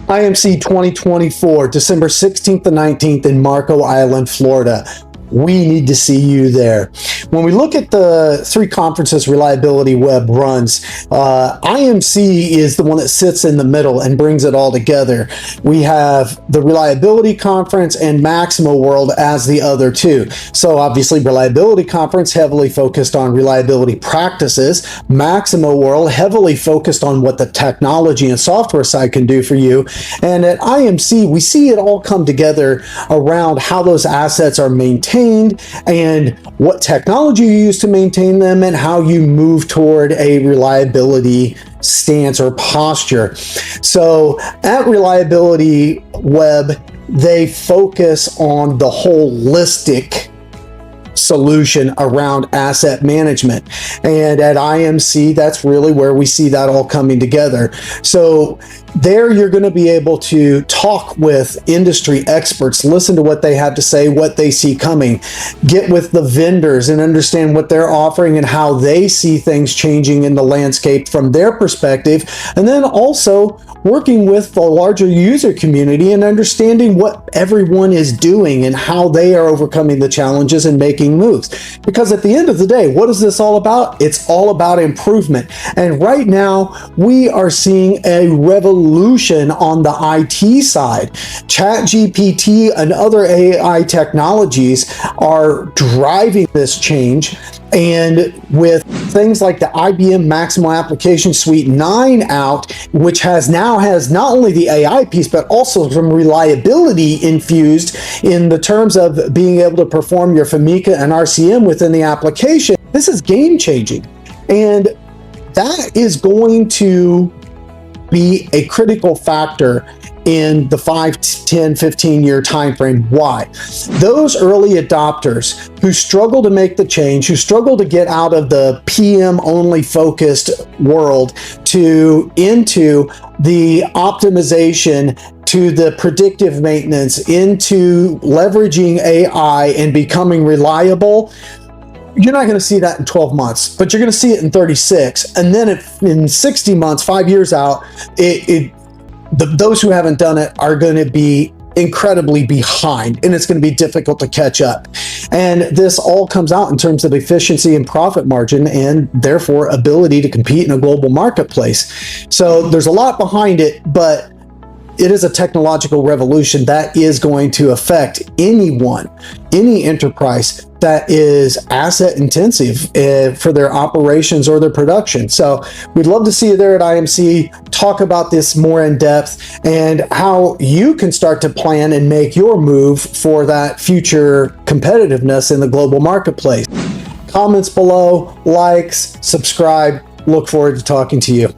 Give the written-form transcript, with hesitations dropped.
IMC 2024, December 16th to 19th in Marco Island, Florida. We need to see you there. When we look at the three conferences Reliability Web runs, IMC is the one that sits in the middle and brings it all together. We have the Reliability Conference and Maximo World as the other two. So obviously Reliability Conference heavily focused on reliability practices. Maximo World heavily focused on what the technology and software side can do for you. And at IMC, we see it all come together around how those assets are maintained and what technology you use to maintain them and how you move toward a reliability stance or posture. So at Reliability Web, they focus on the holistic solution around asset management. And at IMC, that's really where we see that all coming together. So there you're going to be able to talk with industry experts, listen to what they have to say, what they see coming, get with the vendors and understand what they're offering and how they see things changing in the landscape from their perspective. And then also working with the larger user community and understanding what everyone is doing and how they are overcoming the challenges and making moves. Because at the end of the day, what is this all about? It's all about improvement. And right now, we are seeing a revolution on the IT side. ChatGPT and other AI technologies are driving this change. And with things like the IBM Maximo Application Suite 9 out, which now has not only the AI piece, but also some reliability infused in the terms of being able to perform your FMECA and RCM within the application, this is game changing. And that is going to be a critical factor in the 5, 10, 15-year time frame. Why? Those early adopters who struggle to make the change, who struggle to get out of the PM-only focused world into the optimization, to the predictive maintenance, into leveraging AI and becoming reliable, you're not going to see that in 12 months, but you're going to see it in 36. And then in 60 months, 5 years out, those who haven't done it are going to be incredibly behind, and it's going to be difficult to catch up. And this all comes out in terms of efficiency and profit margin, and therefore ability to compete in a global marketplace. So there's a lot behind it, but it is a technological revolution that is going to affect anyone, any enterprise that is asset intensive for their operations or their production. So we'd love to see you there at IMC, talk about this more in depth and how you can start to plan and make your move for that future competitiveness in the global marketplace. Comments below, likes, subscribe. Look forward to talking to you.